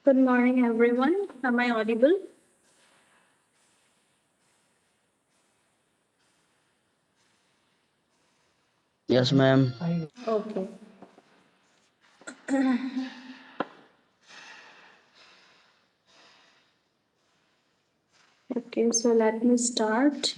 Good morning, everyone. Am I audible? Yes, ma'am. Okay. Okay, so let me start.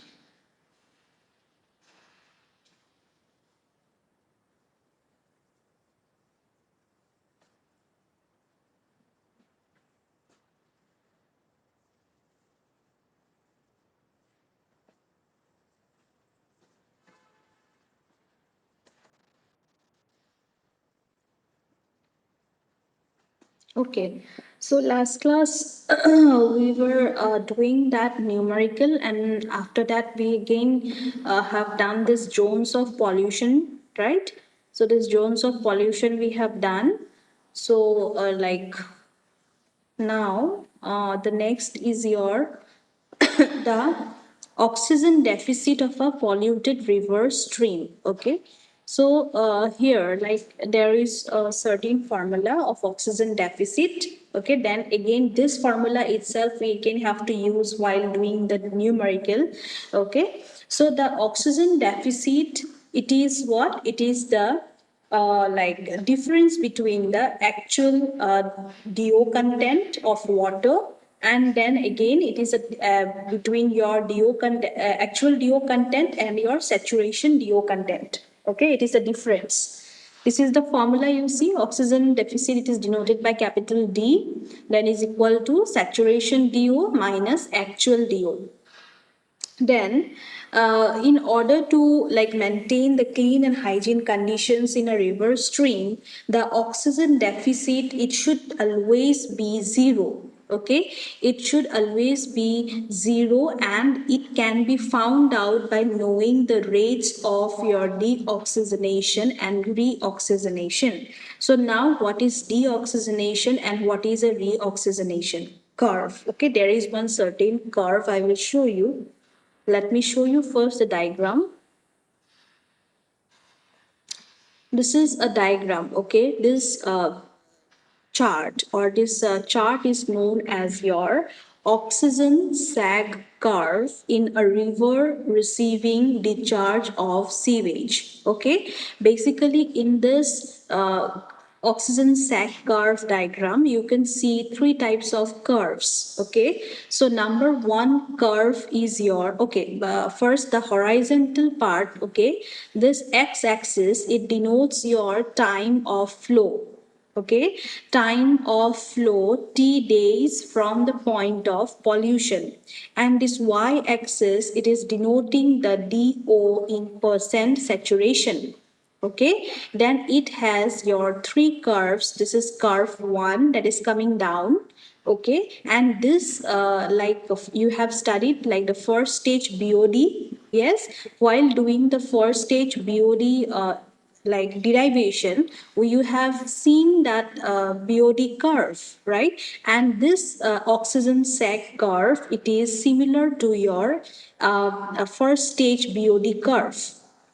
Okay, so last class we were doing that numerical, and after that we again have done this zones of pollution, right? So this zones of pollution we have done. So like now the next is your the oxygen deficit of a polluted river stream. Okay, so here like there is a certain formula of oxygen deficit. Okay, then again this formula itself we again have to use while doing the numerical. Okay, so the oxygen deficit, it is what it is, the like difference between the actual DO content of water, and then again it is between your actual DO content and your saturation DO content. Okay, it is a difference. This is the formula you see. Oxygen deficit, it is denoted by capital D, then is equal to saturation DO minus actual DO. Then in order to like maintain the clean and hygiene conditions in a river stream, the oxygen deficit, it should always be zero. Okay, it should always be zero, and it can be found out by knowing the rates of your deoxygenation and reoxygenation. So now what is deoxygenation and what is a reoxygenation curve? Okay, there is one certain curve I will show you. Let me show you first the diagram. This is a diagram, okay? This chart, or this chart is known as your oxygen sag curve in a river receiving discharge of sewage. Okay, basically in this oxygen sag curve diagram you can see three types of curves. Okay, so number one curve is your, okay, first the horizontal part. Okay, this x-axis, it denotes your time of flow. Okay, time of flow t days from the point of pollution, and this y-axis, it is denoting the DO in percent saturation. Okay, then it has your three curves. This is curve one that is coming down. Okay, and this like you have studied like the first stage BOD. Yes, while doing the first stage BOD like derivation, you have seen that BOD curve, right? And this oxygen sag curve, it is similar to your first stage BOD curve,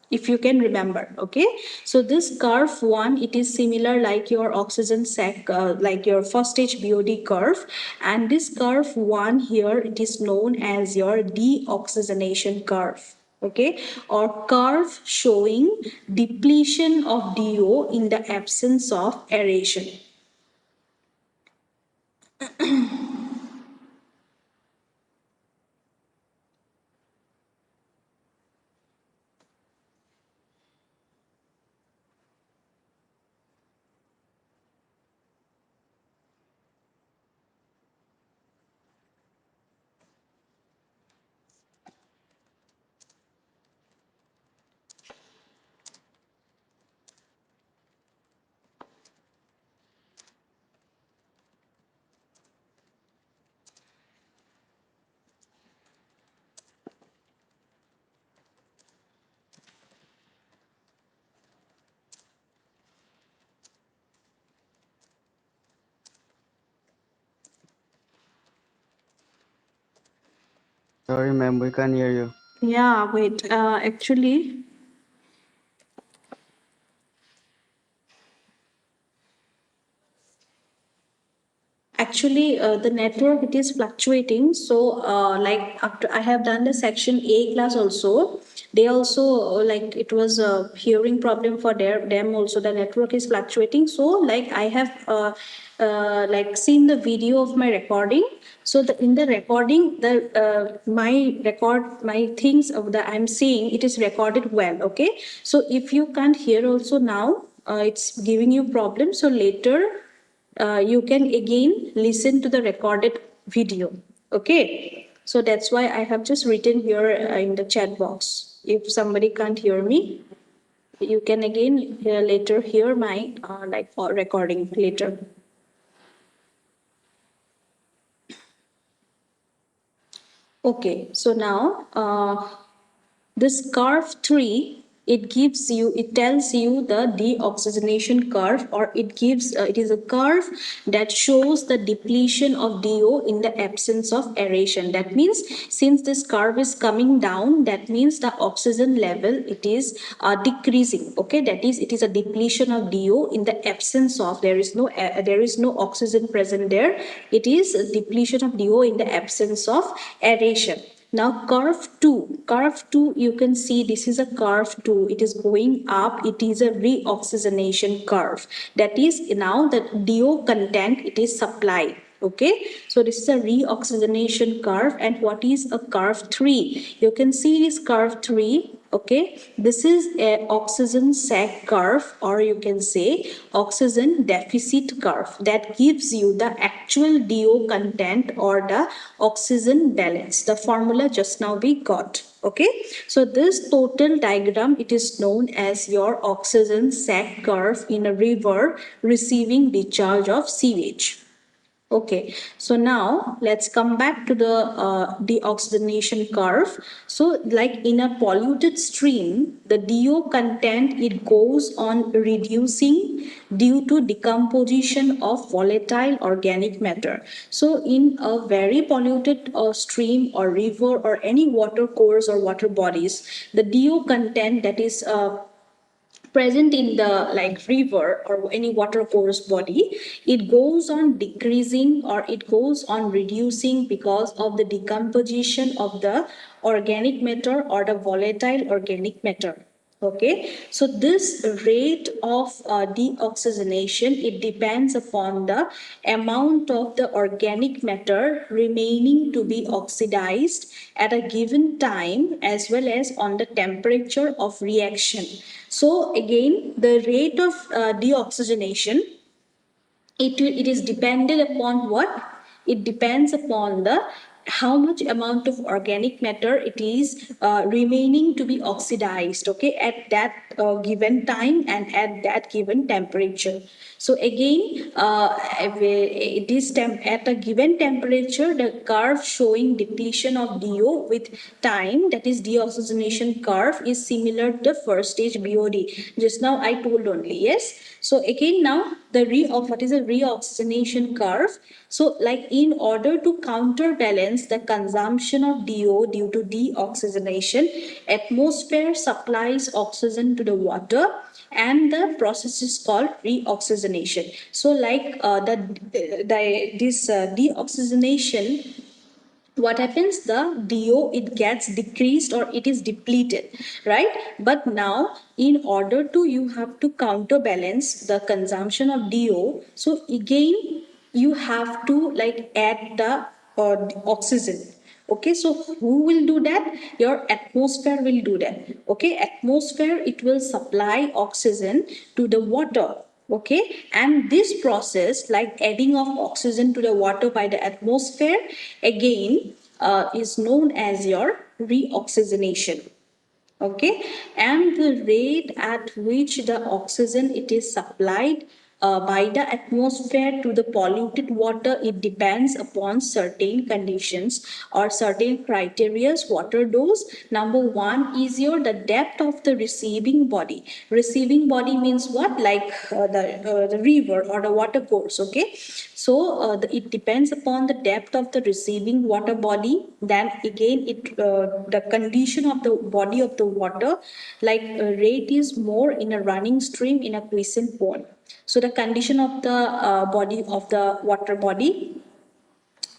if you can remember. Okay, so this curve one, it is similar like your oxygen sag like your first stage BOD curve, and this curve one here, it is known as your deoxygenation curve. Okay, or curve showing depletion of DO in the absence of aeration. Sorry, ma'am, we can't hear you. Yeah, wait, actually the network it is fluctuating. So like after I have done the section A class also, they also like it was a hearing problem for them also. The network is fluctuating. So like I have like seen the video of my recording. So in the recording, the my things of the I'm seeing it is recorded well. Okay. So if you can't hear also now, it's giving you problem. So later you can again listen to the recorded video. Okay. So that's why I have just written here in the chat box. If somebody can't hear me, you can again later hear my like recording later. Okay, so now this curve 3, it tells you the deoxygenation curve, or it is a curve that shows the depletion of DO in the absence of aeration. That means since this curve is coming down, that means the oxygen level it is decreasing. Okay, that is it is a depletion of DO in the absence of, there is no oxygen present there. It is a depletion of DO in the absence of aeration. Now curve 2, you can see this is a curve 2. It is going up. It is a reoxygenation curve. That is now the DO content it is supplied. Okay, so this is a reoxygenation curve. And what is a curve 3? You can see this curve 3. Okay, this is a oxygen sag curve, or you can say oxygen deficit curve, that gives you the actual DO content or the oxygen balance, the formula just now we got. Okay, so this total diagram it is known as your oxygen sag curve in a river receiving discharge of sewage. Okay, so now let's come back to the deoxygenation curve. So, like in a polluted stream, the DO content it goes on reducing due to decomposition of volatile organic matter. So, in a very polluted stream or river or any water course or water bodies, the DO content that is present in the like river or any water course body, it goes on decreasing or it goes on reducing because of the decomposition of the organic matter or the volatile organic matter. Okay, so this rate of deoxygenation it depends upon the amount of the organic matter remaining to be oxidized at a given time, as well as on the temperature of reaction. So again, the rate of deoxygenation, it is dependent upon what? It depends upon the how much amount of organic matter it is remaining to be oxidized, okay, at that given time and at that given temperature. So again, it is at a given temperature, the curve showing depletion of DO with time, that is deoxygenation curve, is similar to the first stage BOD. Just now I told only, yes. So again now the what is a reoxygenation curve? So like in order to counterbalance the consumption of DO due to deoxygenation, atmosphere supplies oxygen to the water, and the process is called reoxygenation. So like this deoxygenation, what happens, the DO it gets decreased or it is depleted, right? But now in order to you have to counterbalance the consumption of DO, so again you have to like add the oxygen. Okay, so who will do that? Your atmosphere will do that. Okay, atmosphere it will supply oxygen to the water. Okay, and this process like adding of oxygen to the water by the atmosphere again is known as your reoxygenation. Okay, and the rate at which the oxygen it is supplied by the atmosphere to the polluted water, it depends upon certain conditions or certain criterias. What are those? Number one is your the depth of the receiving body. Receiving body means what? Like the river or the water course. Okay, so it depends upon the depth of the receiving water body. Then again, the condition of the body of the water, like rate is more in a running stream, in a quiescent pond. So the condition of the body of the water body,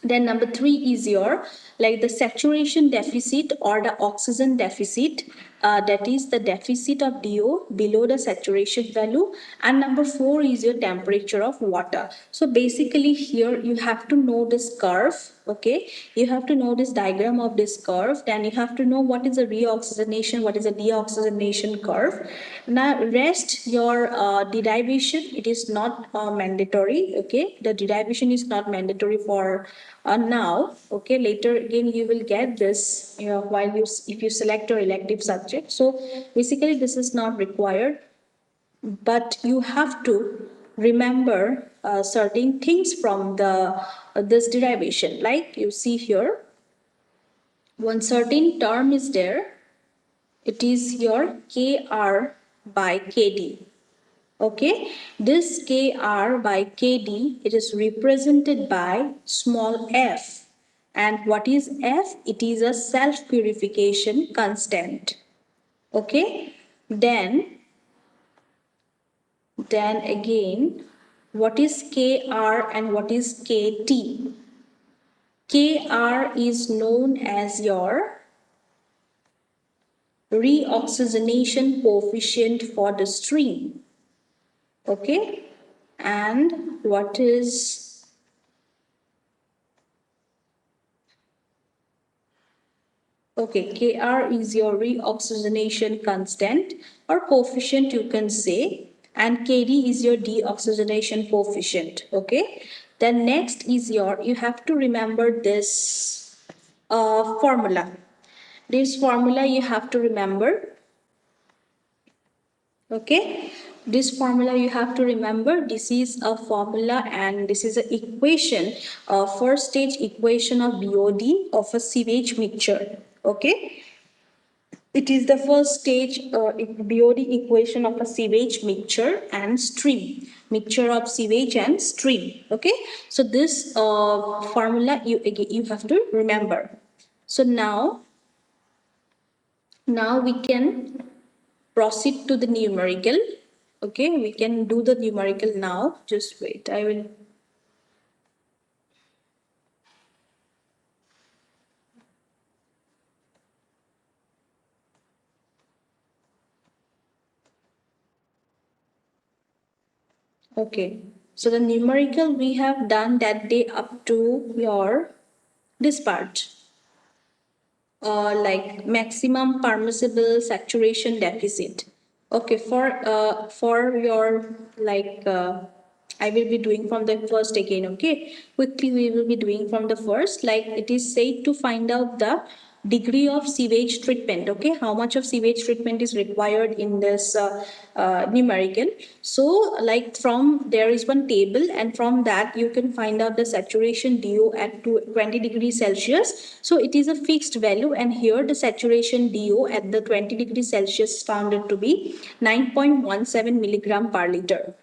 Then number 3 is your like the saturation deficit or the oxygen deficit. That is the deficit of DO below the saturation value. And number 4 is your temperature of water. So basically here you have to know this curve. Okay, you have to know this diagram of this curve. Then you have to know what is a reoxygenation, what is a deoxygenation curve. Now rest your derivation, it is not mandatory. Okay, the derivation is not mandatory for now. Okay, later again you will get this, while you if you select your elective subject. So basically this is not required, but you have to remember certain things from the this derivation. Like you see here, one certain term is there, it is your Kr by Kd. Okay, this Kr by Kd, it is represented by small f. And what is F? It is a self-purification constant. Okay, then again, what is Kr and what is Kt? Kr is known as your reoxygenation coefficient for the stream. Okay, and what is okay, Kr is your reoxygenation constant or coefficient, you can say, and Kd is your deoxygenation coefficient. Okay, then next is your, you have to remember this formula. This formula you have to remember. Okay, this formula you have to remember. This is a formula and this is an equation, first stage equation of BOD of a sewage mixture. Okay, it is the first stage BOD equation of a sewage mixture and stream, mixture of sewage and stream. Okay, so this formula you have to remember. So now we can proceed to the numerical. Okay, we can do the numerical now. Just wait, I will. Okay, so the numerical we have done that day up to your this part, like maximum permissible saturation deficit. Okay, for your like I will be doing from the first again. Okay, quickly we will be doing from the first. Like it is said to find out the degree of sewage treatment. Okay, how much of sewage treatment is required in this numerical. So like from there is one table, and from that you can find out the saturation DO at 20 degrees Celsius. So it is a fixed value, and here the saturation DO at the 20 degrees Celsius is found to be 9.17 milligram per liter.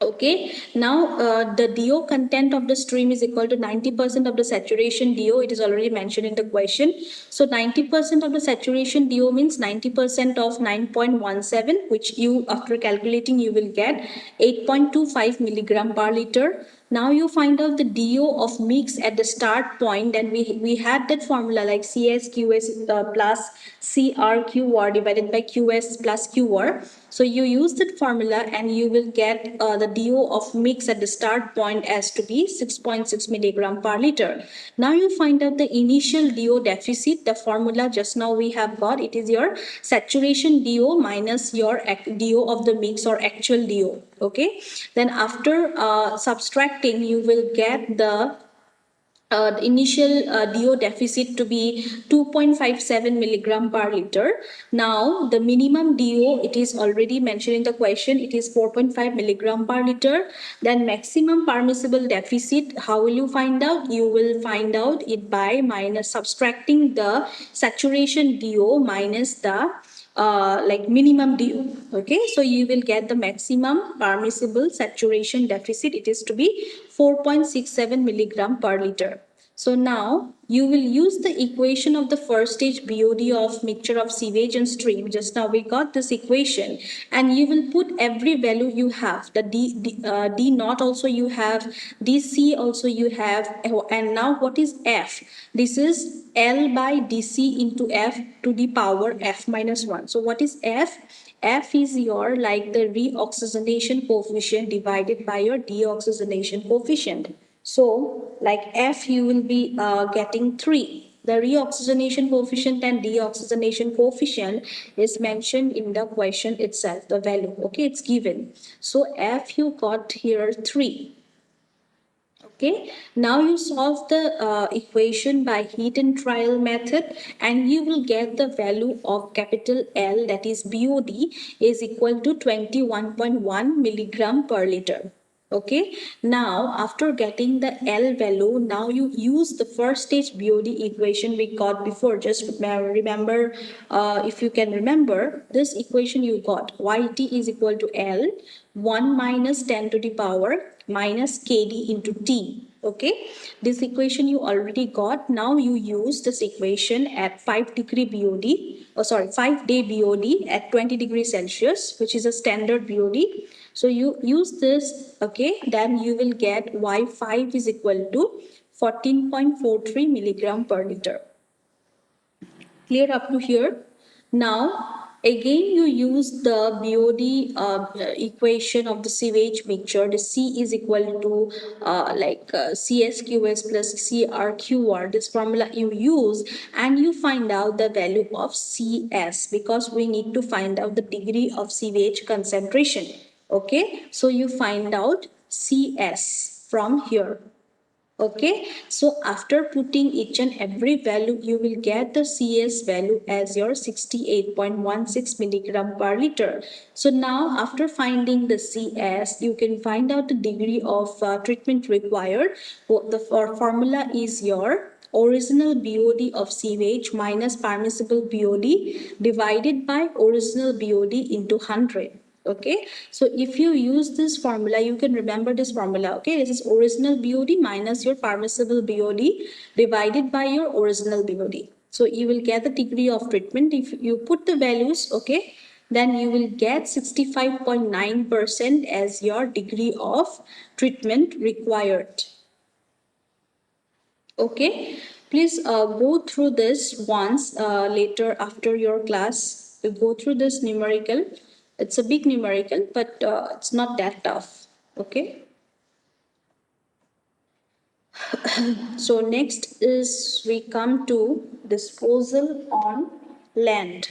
Okay, now the DO content of the stream is equal to 90% of the saturation DO. It is already mentioned in the question. So 90% of the saturation DO means 90% of 9.17, which you after calculating you will get 8.25 milligram per liter. Now you find out the DO of mix at the start point, and we had that formula like CSQS plus CRQR divided by QS plus QR. So you use that formula and you will get the DO of mix at the start point as to be 6.6 milligram per liter. Now you find out the initial DO deficit. The formula just now we have got, it is your saturation DO minus your DO of the mix or actual DO. Okay, then after subtracting you will get the initial DO deficit to be 2.57 milligram per liter. Now the minimum DO, it is already mentioned in the question, it is 4.5 milligram per liter. Then maximum permissible deficit, how will you find out? You will find out it by minus subtracting the saturation DO minus the like minimum DO. Okay, so you will get the maximum permissible saturation deficit. It is to be 4.67 milligram per liter. So now you will use the equation of the first stage BOD of mixture of sewage and stream. Just now we got this equation, and you will put every value you have. The D naught also you have, DC also you have, and now what is F? This is L by DC into F to the power F minus 1. So what is F? F is your like the reoxygenation coefficient divided by your deoxygenation coefficient. So, like F, you will be getting 3. The reoxygenation coefficient and deoxygenation coefficient is mentioned in the question itself, the value. Okay, it's given. So, F you got here 3. Okay, now you solve the equation by heat and trial method, and you will get the value of capital L, that is BOD, is equal to 21.1 milligram per liter. Okay, now after getting the L value, now you use the first stage BOD equation we got before. Just remember, if you can remember this equation you got, YT is equal to L 1 minus 10 to the power minus KD into T. Okay, this equation you already got. Now you use this equation at 5-degree BOD, 5-day BOD at 20 degrees Celsius, which is a standard BOD. So you use this, okay, then you will get Y5 is equal to 14.43 milligram per liter. Clear up to here? Now, again you use the BOD equation of the sewage mixture. The C is equal to CSQS plus CRQR. This formula you use, and you find out the value of CS, because we need to find out the degree of sewage concentration. Okay, so you find out CS from here. Okay, so after putting each and every value, you will get the CS value as your 68.16 milligram per liter. So now after finding the CS, you can find out the degree of treatment required. The formula is your original BOD of sewage minus permissible BOD divided by original BOD into 100. Okay, so if you use this formula, you can remember this formula. Okay, this is original BOD minus your permissible BOD divided by your original BOD. So you will get the degree of treatment. If you put the values, okay, then you will get 65.9% as your degree of treatment required. Okay, please go through this once later after your class. You go through this numerical. It's a big numerical, but it's not that tough. Okay, so next is we come to disposal on land.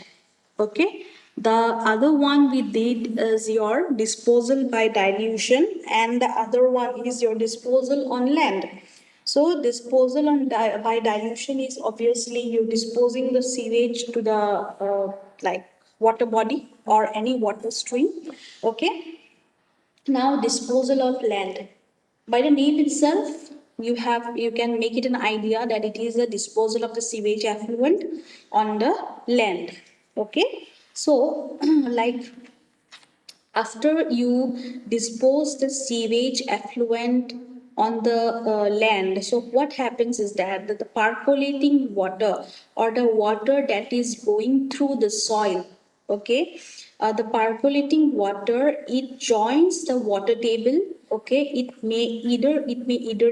Okay, the other one we did is your disposal by dilution, and the other one is your disposal on land. So disposal on by dilution is obviously you disposing the sewage to the like water body or any water stream. Okay, now disposal of land. By the name itself, you can make it an idea that it is a disposal of the sewage effluent on the land. Okay, so like after you dispose the sewage effluent on the land, so what happens is that the percolating water or the water that is going through the soil, okay, the water, it joins the water table. Okay, it may either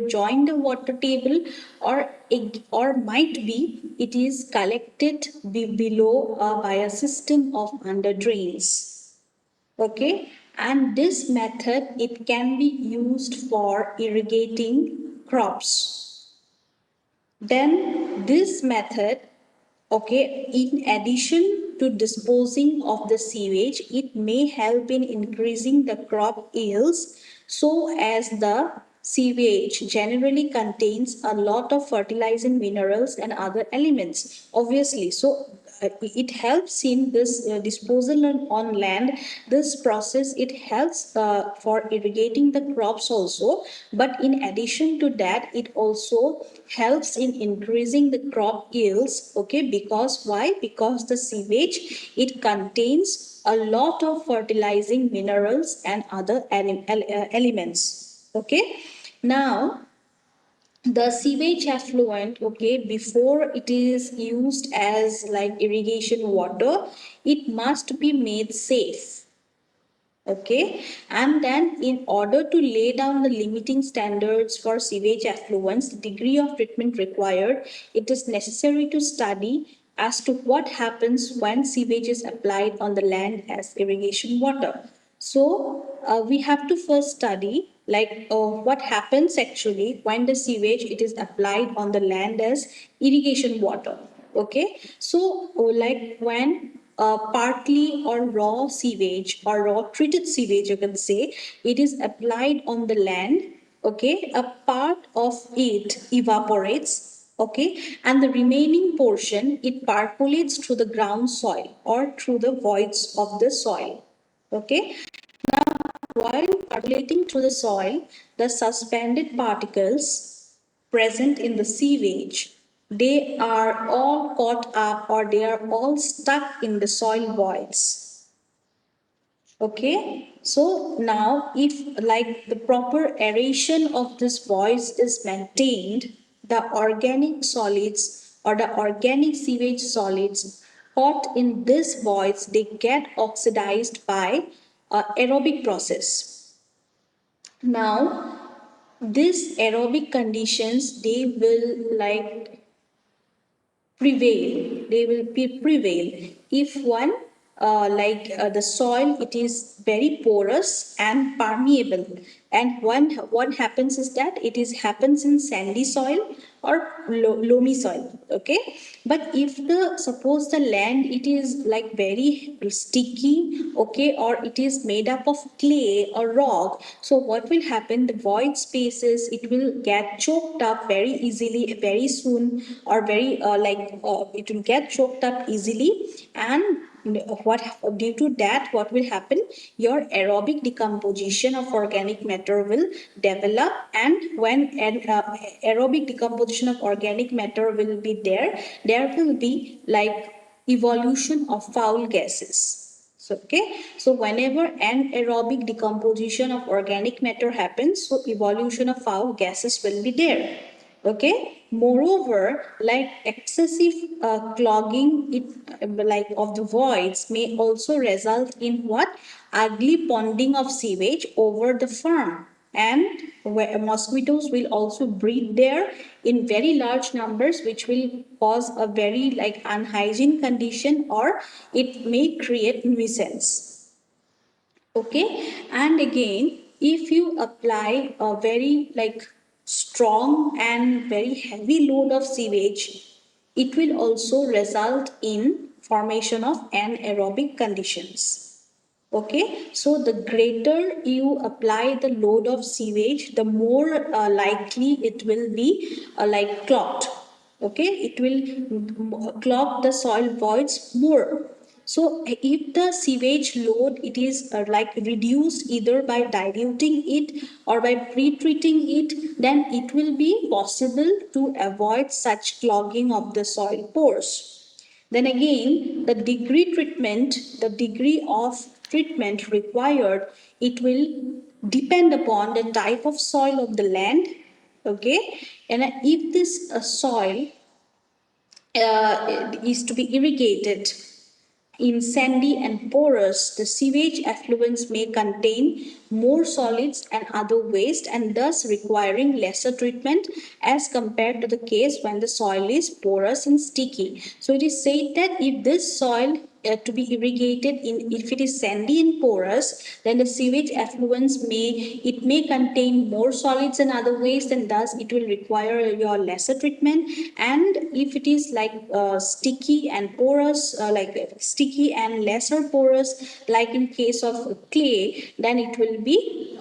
join the water table, or might be it is collected below by a system of under drains. Okay, and this method it can be used for irrigating crops. Then this method, okay, in addition to disposing of the sewage, it may help in increasing the crop yields, so as the sewage generally contains a lot of fertilizing minerals and other elements, obviously. So it helps in this disposal on land. This process it helps for irrigating the crops also, but in addition to that it also helps in increasing the crop yields. Okay, because why? Because the sewage it contains a lot of fertilizing minerals and other elements. Okay, now the sewage effluent, okay, before it is used as like irrigation water, it must be made safe. Okay, and then in order to lay down the limiting standards for sewage effluents, the degree of treatment required, it is necessary to study as to what happens when sewage is applied on the land as irrigation water. So we have to first study like what happens actually when the sewage it is applied on the land as irrigation water. Okay, so like when partly or raw sewage or raw treated sewage, you can say, it is applied on the land. Okay, a part of it evaporates. Okay, and the remaining portion it percolates through the ground soil or through the voids of the soil. Okay, while percolating through the soil, the suspended particles present in the sewage, they are all caught up or they are all stuck in the soil voids. Okay, so now if like the proper aeration of this voice is maintained, the organic solids or the organic sewage solids caught in this voids, they get oxidized by aerobic process. Now, these aerobic conditions, they will like prevail. They will be prevail if one the soil it is very porous and permeable, and one what happens is that it is happens in sandy soil or loamy soil. Okay, but if the suppose the land it is like very sticky, okay, or it is made up of clay or rock, so what will happen, the void spaces it will get choked up very easily very soon, or very it will get choked up easily. And what due to that what will happen, your aerobic decomposition of organic matter will develop, and when aerobic decomposition of organic matter will be there, there will be like evolution of foul gases. So, okay, so whenever anaerobic decomposition of organic matter happens, so evolution of foul gases will be there. Okay, moreover, like excessive clogging like of the voids may also result in what, ugly ponding of sewage over the farm, and where mosquitoes will also breed there in very large numbers, which will cause a very like unhygiene condition, or it may create nuisance. Okay, and again if you apply a very like strong and very heavy load of sewage, it will also result in formation of anaerobic conditions. Okay, so the greater you apply the load of sewage, the more likely it will be like clogged. Okay, it will clog the soil voids more. So if the sewage load it is like reduced either by diluting it or by pre-treating it, then it will be possible to avoid such clogging of the soil pores. Then again, the degree of treatment required, it will depend upon the type of soil of the land. Okay, and if this soil is to be irrigated in sandy and porous, the sewage effluents may contain more solids and other waste, and thus requiring lesser treatment as compared to the case when the soil is porous and sticky. So it is said that if this soil to be irrigated in, if it is sandy and porous, then the sewage effluents may contain more solids and other waste, and thus it will require your lesser treatment. And if it is like sticky and porous, sticky and lesser porous, like in case of clay, then it will be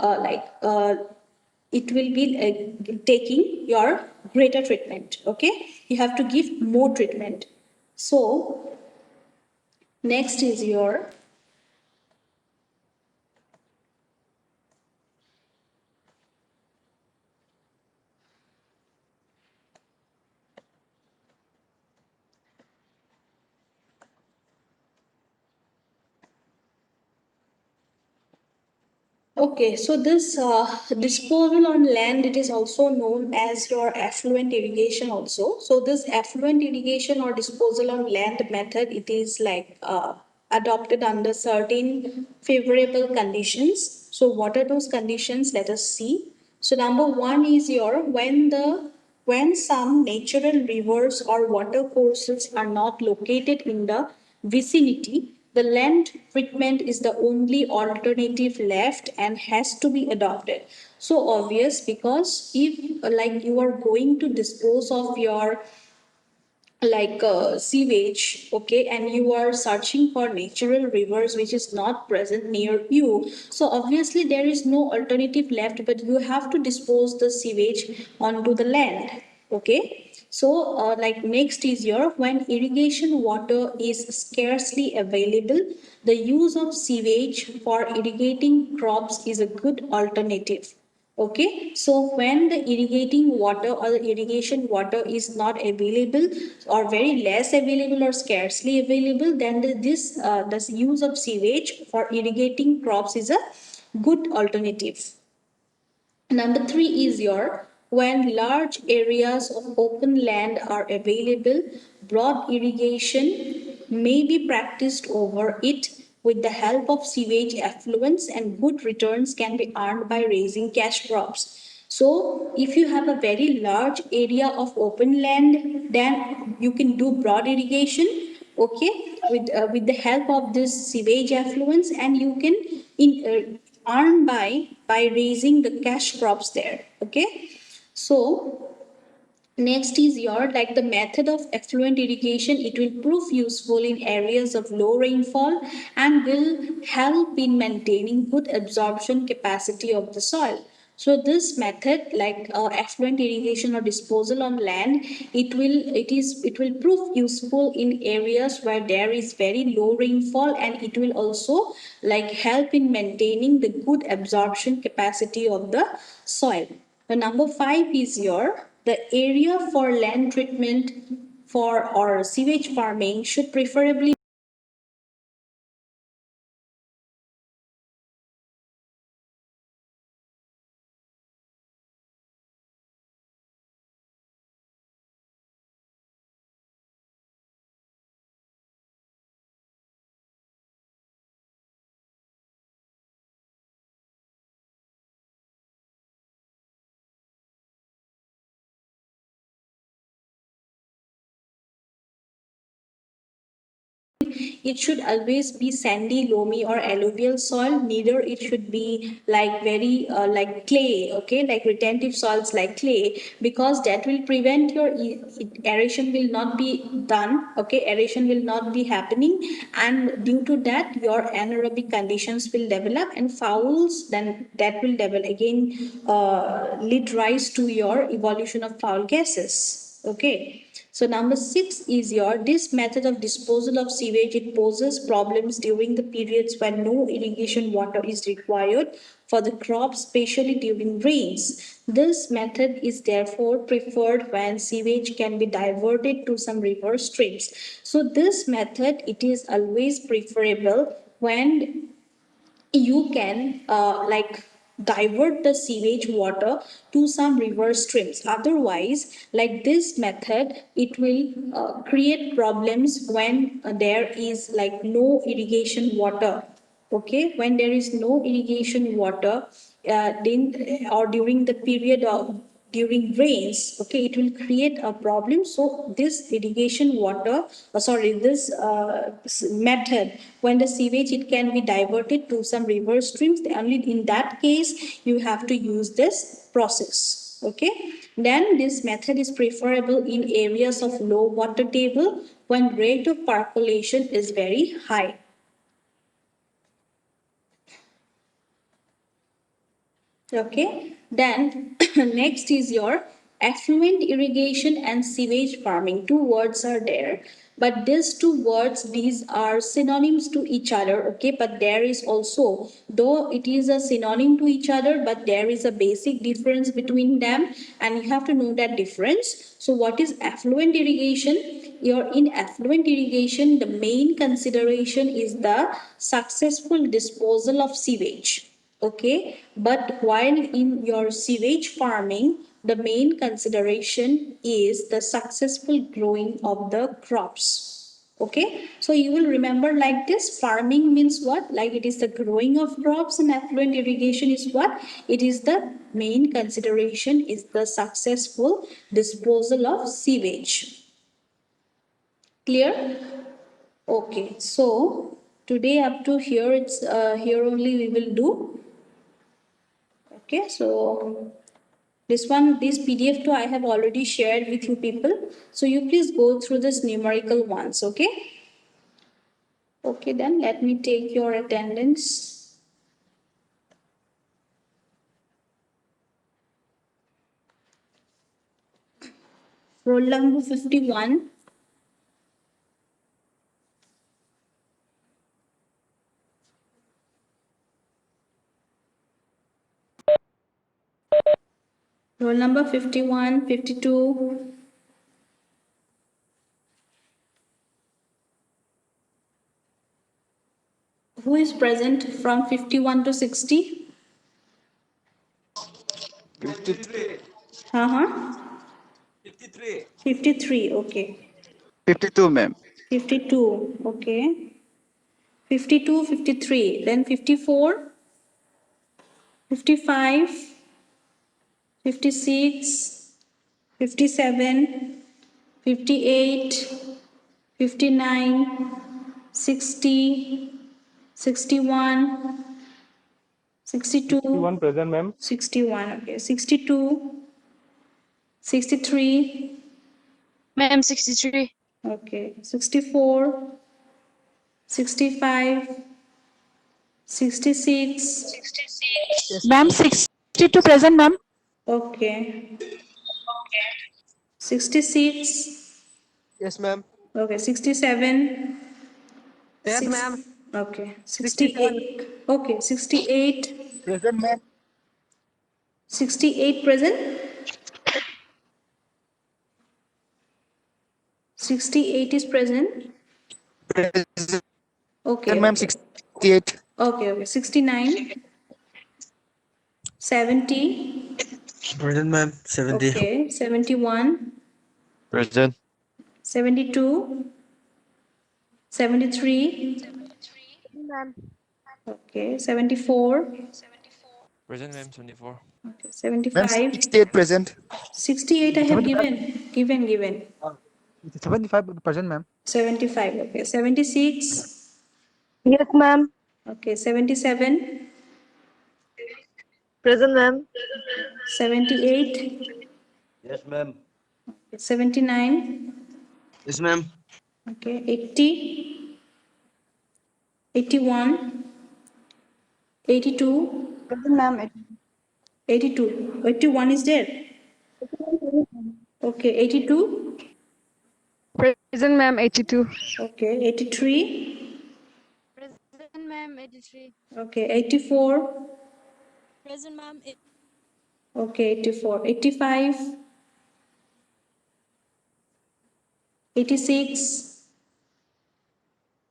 it will be taking your greater treatment. Okay, you have to give more treatment. So next is your Okay, so this disposal on land, it is also known as your affluent irrigation also. So this affluent irrigation or disposal on land method, it is like adopted under certain favorable conditions. So what are those conditions? Let us see. So number one is your when some natural rivers or water courses are not located in the vicinity, the land treatment is the only alternative left and has to be adopted. So obvious, because if like you are going to dispose of your sewage, okay, and you are searching for natural rivers which is not present near you, so obviously there is no alternative left but you have to dispose the sewage onto the land, okay. So next is your when irrigation water is scarcely available, the use of sewage for irrigating crops is a good alternative. Okay, so when the irrigating water or the irrigation water is not available or very less available or scarcely available, then this use of sewage for irrigating crops is a good alternative. Number three is your when large areas of open land are available, broad irrigation may be practiced over it with the help of sewage effluents, and good returns can be earned by raising cash crops. So, if you have a very large area of open land, then you can do broad irrigation, okay, with the help of this sewage effluents, and you can earn by raising the cash crops there, okay. So next is your like the method of effluent irrigation. It will prove useful in areas of low rainfall and will help in maintaining good absorption capacity of the soil. So this method, effluent irrigation or disposal on land, it will prove useful in areas where there is very low rainfall, and it will also like help in maintaining the good absorption capacity of the soil. The number five is your the area for land treatment for or sewage farming should preferably it should always be sandy, loamy, or alluvial soil. Neither it should be like very like clay, okay, like retentive soils like clay, because that will prevent your aeration will not be done, okay, aeration will not be happening, and due to that your anaerobic conditions will develop and fouls, then that will develop again, lead rise to your evolution of foul gases, okay. So number six is your this method of disposal of sewage. It poses problems during the periods when no irrigation water is required for the crops, especially during rains. This method is therefore preferred when sewage can be diverted to some river streams. So this method, it is always preferable when you can divert the sewage water to some river streams. Otherwise, like this method, it will create problems when there is like no irrigation water, okay, when there is no irrigation water, then or during the period of during rains, okay, it will create a problem. So this irrigation water, this method, when the sewage it can be diverted to some river streams, only in that case you have to use this process, okay. Then this method is preferable in areas of low water table when rate of percolation is very high. Okay, then next is your affluent irrigation and sewage farming. Two words are there, but these two words, these are synonyms to each other. Okay, but there is also, though it is a synonym to each other, but there is a basic difference between them, and you have to know that difference. So, what is affluent irrigation? Your in affluent irrigation, the main consideration is the successful disposal of sewage. Okay, but while in your sewage farming, the main consideration is the successful growing of the crops. Okay, so you will remember like this: farming means what? Like it is the growing of crops, and affluent irrigation is what? It is the main consideration is the successful disposal of sewage. Clear? Okay, so today up to here, it's here only we will do. Okay, so this PDF too I have already shared with you people. So you please go through this numerical ones. Okay. Okay, then let me take your attendance. Roll number 51. Roll number 51, 52. Who is present from 51 to 60? 53. Uh-huh. 53, okay. 52, ma'am. 52, okay. 52, 53. Then 54, 55, 56, 57, 58, 59, 60, 61, 62, 61 present, ma'am. 61, okay, 62, 63, Ma'am, 63. okay, 64, 65, 66, Ma'am, 62 present, ma'am. okay, 66, Yes, ma'am. okay, 67, Yes, six, ma'am. okay, 67 68, okay, 68, present, ma'am. 68 present, 68 is present, Present, okay, ma'am. okay, 68 okay, okay, 69, 70, present, ma'am. 70 okay, 71, present. 72, 73, Ma'am. okay, 74, Present, ma'am. 74. okay, Ma'am, 75, 68 present. 68 I have 75. given, 75 present, ma'am. 75, okay, 76, Yes, ma'am. okay, 77, Present, ma'am. 78, Yes, ma'am. 79, Yes, ma'am. okay, 80, 81, 82, Present, ma'am. 82, 81 is there, okay, 82, Present, ma'am. 82. okay, 83, Present, ma'am. 83. okay, 84, Present, ma'am. okay, 84, 85, 86,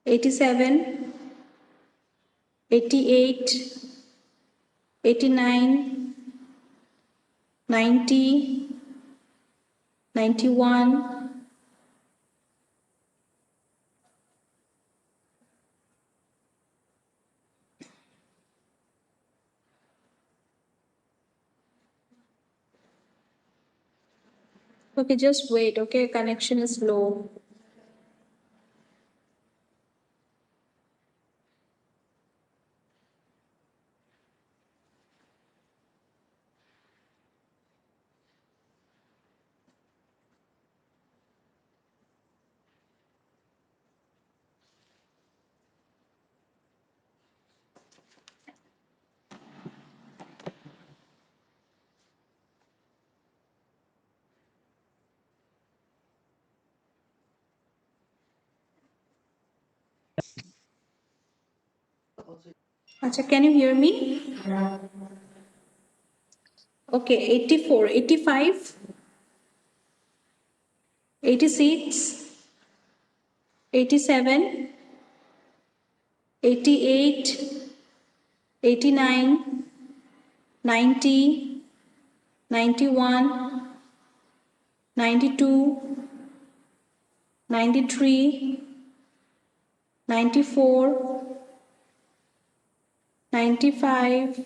87, 88, 89, 90, 91, okay, just wait, okay, connection is low. Acha, can you hear me? Okay, 84, 85, 86, 87, 88, 89, 90, 91, 92, 93, 94, 95,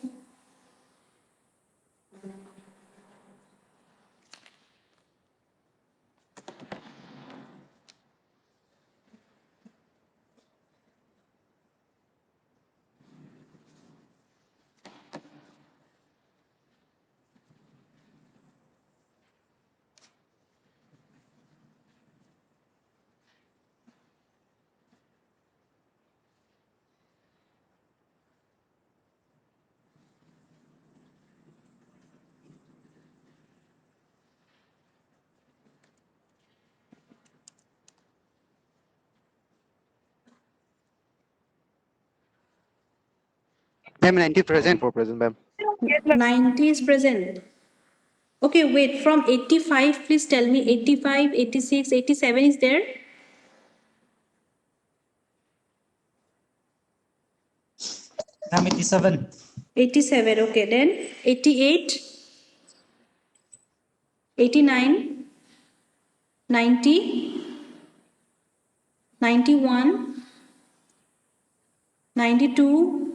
Ma'am, 90 present. For present, ma'am. 90 is present. Okay, wait, from 85, please tell me 85, 86, 87 is there? Ma'am, 87. 87, okay, then 88, 89, 90, 91, 92,